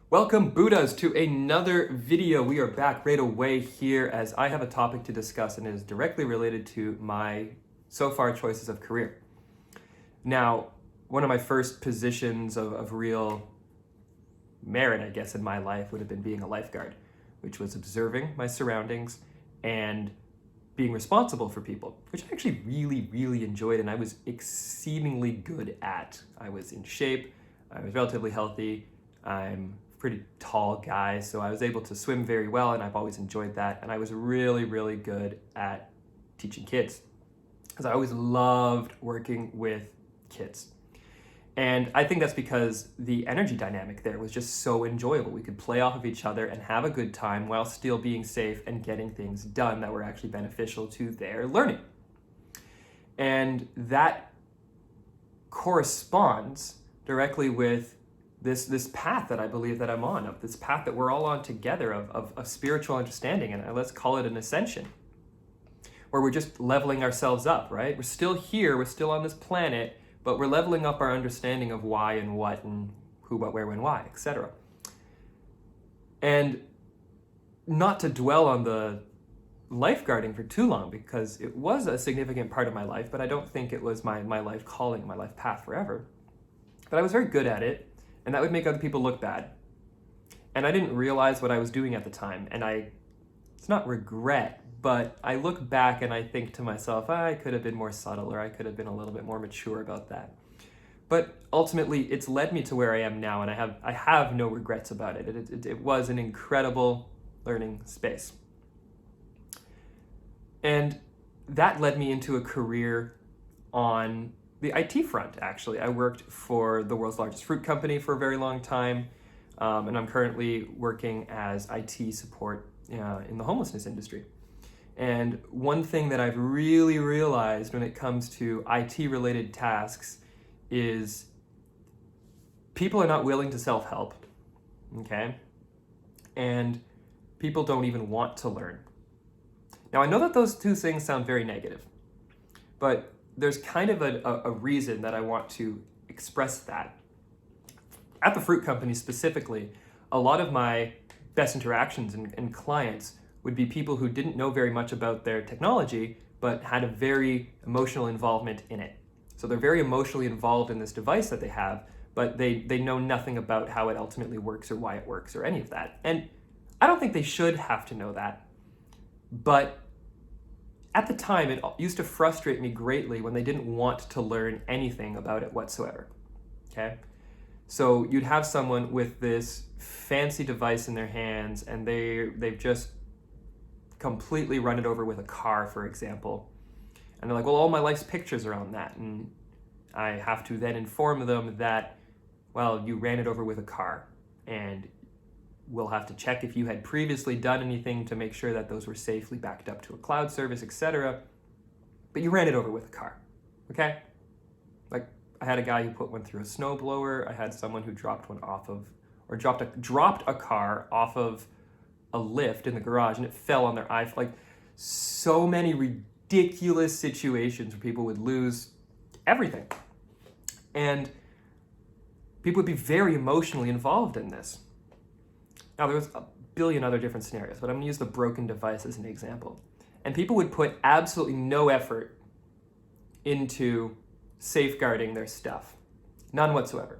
Welcome Buddhas to another video. We are back right away here as I have a topic to discuss and it is directly related to my so far choices of career. Now, one of my first positions of real merit, I guess, in my life would have been being a lifeguard, which was observing my surroundings and being responsible for people, which I actually really enjoyed and I was exceedingly good at. I was in shape, I was relatively healthy, I'm a pretty tall guy, so I was able to swim very well and I've always enjoyed that. And I was really good at teaching kids because I always loved working with kids. And I think that's because the energy dynamic there was just so enjoyable. We could play off of each other and have a good time while still being safe and getting things done that were actually beneficial to their learning. And that corresponds directly with this path that I believe that I'm on, of this path that we're all on together of spiritual understanding, and let's call it an ascension, where we're just leveling ourselves up, right? We're still here, we're still on this planet, but we're leveling up our understanding of why and what and who, what, where, when, why, etc. And not to dwell on the lifeguarding for too long, because it was a significant part of my life, but I don't think it was my life calling, my life path forever. But I was very good at it, and that would make other people look bad. And I didn't realize what I was doing at the time, and it's not regret, but I look back and I think to myself, I could have been more subtle, or I could have been a little bit more mature about that. But ultimately, it's led me to where I am now, and I have no regrets about it. It was an incredible learning space. And that led me into a career on the IT front, actually. I worked for the world's largest fruit company for a very long time, and I'm currently working as IT support in the homelessness industry. And one thing that I've really realized when it comes to IT-related tasks is people are not willing to self-help, okay? And people don't even want to learn. Now, I know that those two things sound very negative, but there's kind of a reason that I want to express that. At the fruit company specifically, a lot of my best interactions and clients would be people who didn't know very much about their technology, but had a very emotional involvement in it. So they're very emotionally involved in this device that they have, but they know nothing about how it ultimately works or why it works or any of that. And I don't think they should have to know that. But at the time, it used to frustrate me greatly when they didn't want to learn anything about it whatsoever, okay? So you'd have someone with this fancy device in their hands and they've just completely run it over with a car, for example. And they're like, well, all my life's pictures are on that. And I have to then inform them that, well, you ran it over with a car. And we'll have to check if you had previously done anything to make sure that those were safely backed up to a cloud service, etc. But you ran it over with a car, okay? Like, I had a guy who put one through a snowblower. I had someone who dropped one off of, or dropped a car off of a lift in the garage and it fell on their iPhone. Like, so many ridiculous situations where people would lose everything. And people would be very emotionally involved in this. Now, there was a billion other different scenarios, but I'm gonna use the broken device as an example. And people would put absolutely no effort into safeguarding their stuff. None whatsoever.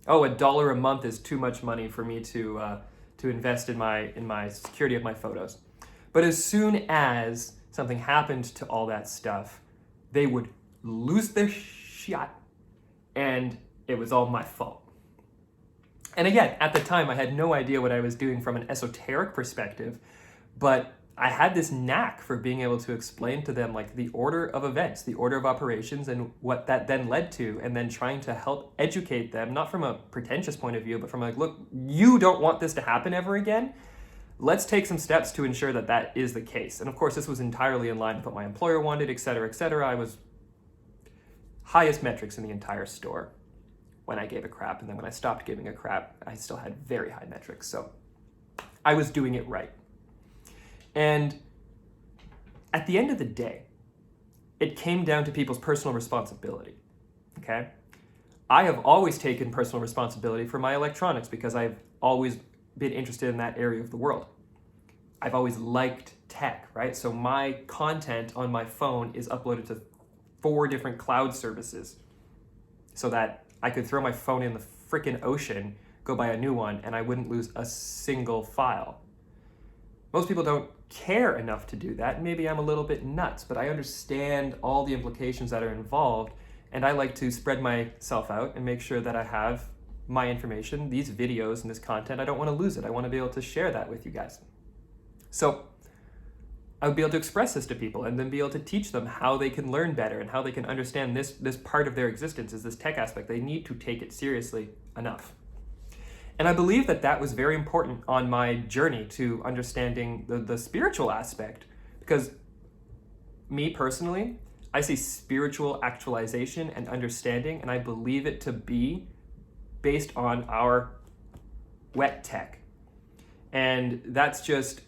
Oh, $1 a month is too much money for me to invest in my security of my photos. But as soon as something happened to all that stuff, they would lose their shit, and it was all my fault. And again, at the time, I had no idea what I was doing from an esoteric perspective, but I had this knack for being able to explain to them like the order of events, the order of operations, and what that then led to, and then trying to help educate them, not from a pretentious point of view, but from like, look, you don't want this to happen ever again. Let's take some steps to ensure that that is the case. And of course, this was entirely in line with what my employer wanted, et cetera, et cetera. I was highest metrics in the entire store when I gave a crap. And then when I stopped giving a crap, I still had very high metrics. So I was doing it right. And at the end of the day, it came down to people's personal responsibility. okay? I have always taken personal responsibility for my electronics because I've always been interested in that area of the world. I've always liked tech, right? So my content on my phone is uploaded to 4 different cloud services so that I could throw my phone in the freaking ocean, go buy a new one, and I wouldn't lose a single file. Most people don't care enough to do that. Maybe I'm a little bit nuts, but I understand all the implications that are involved, and I like to spread myself out and make sure that I have my information, these videos and this content. I don't want to lose it. I want to be able to share that with you guys. So I would be able to express this to people and then be able to teach them how they can learn better and how they can understand this part of their existence is this tech aspect. They need to take it seriously enough. And I believe that was very important on my journey to understanding the spiritual aspect, because me personally, I see spiritual actualization and understanding, and I believe it to be based on our wet tech. And that's just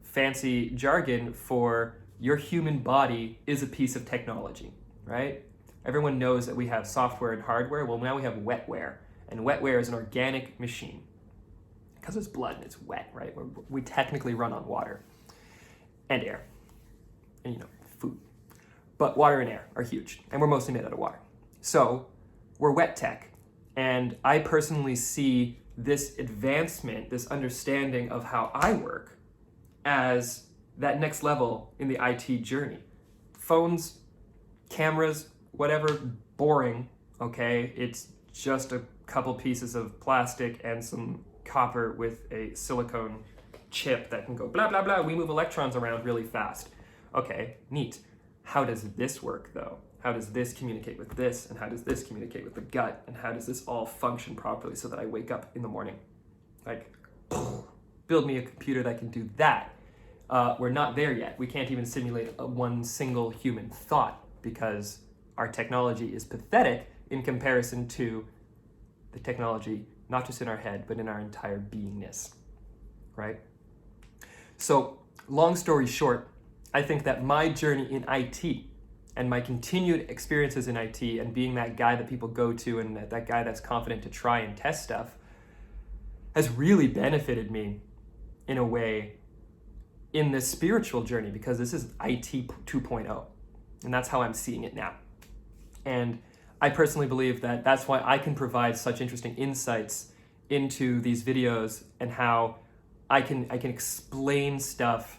fancy jargon for your human body is a piece of technology, right? Everyone knows that we have software and hardware. Well, now we have wetware, and wetware is an organic machine because it's blood and it's wet, right? We technically run on water and air and, food. But water and air are huge, and we're mostly made out of water. So we're wet tech, and I personally see this advancement, this understanding of how I work as that next level in the IT journey. Phones, cameras, whatever, boring, okay? It's just a couple pieces of plastic and some copper with a silicone chip that can go blah, blah, blah. We move electrons around really fast. Okay, neat. How does this work though? How does this communicate with this? And how does this communicate with the gut? And how does this all function properly so that I wake up in the morning? Like, build me a computer that can do that. We're not there yet. We can't even simulate one single human thought because our technology is pathetic in comparison to the technology, not just in our head, but in our entire beingness, right? So, long story short, I think that my journey in IT and my continued experiences in IT and being that guy that people go to and that guy that's confident to try and test stuff has really benefited me in a way in this spiritual journey, because this is IT 2.0, and that's how I'm seeing it now. And I personally believe that that's why I can provide such interesting insights into these videos and how I can explain stuff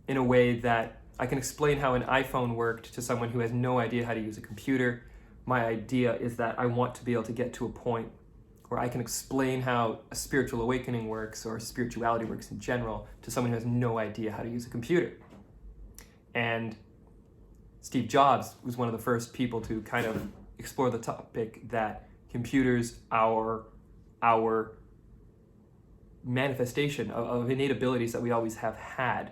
in a way that I can explain how an iPhone worked to someone who has no idea how to use a computer. My idea is that I want to be able to get to a point where I can explain how a spiritual awakening works or spirituality works in general to someone who has no idea how to use a computer. And Steve Jobs was one of the first people to kind of explore the topic that computers are our manifestation of innate abilities that we always have had.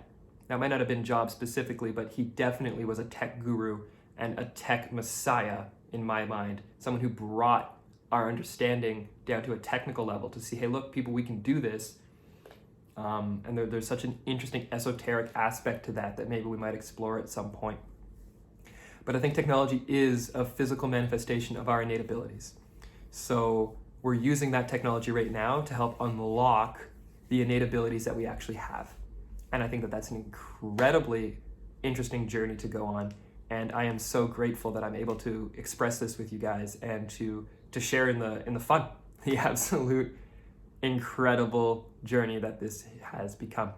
Now, it might not have been Jobs specifically, but he definitely was a tech guru and a tech messiah in my mind, someone who brought our understanding down to a technical level to see, hey, look, people, we can do this. And there's such an interesting esoteric aspect to that maybe we might explore at some point. But I think technology is a physical manifestation of our innate abilities. So we're using that technology right now to help unlock the innate abilities that we actually have. And I think that that's an incredibly interesting journey to go on. And I am so grateful that I'm able to express this with you guys and to share in the fun, the absolute incredible journey that this has become.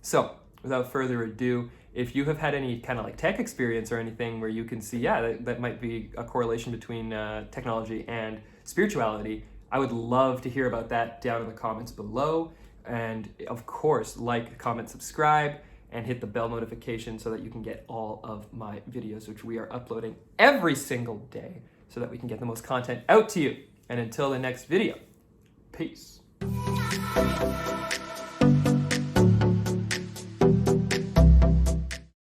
So without further ado, if you have had any kind of like tech experience or anything where you can see, that might be a correlation between technology and spirituality, I would love to hear about that down in the comments below. And of course, like, comment, subscribe, and hit the bell notification so that you can get all of my videos, which we are uploading every single day so that we can get the most content out to you. And until the next video, peace.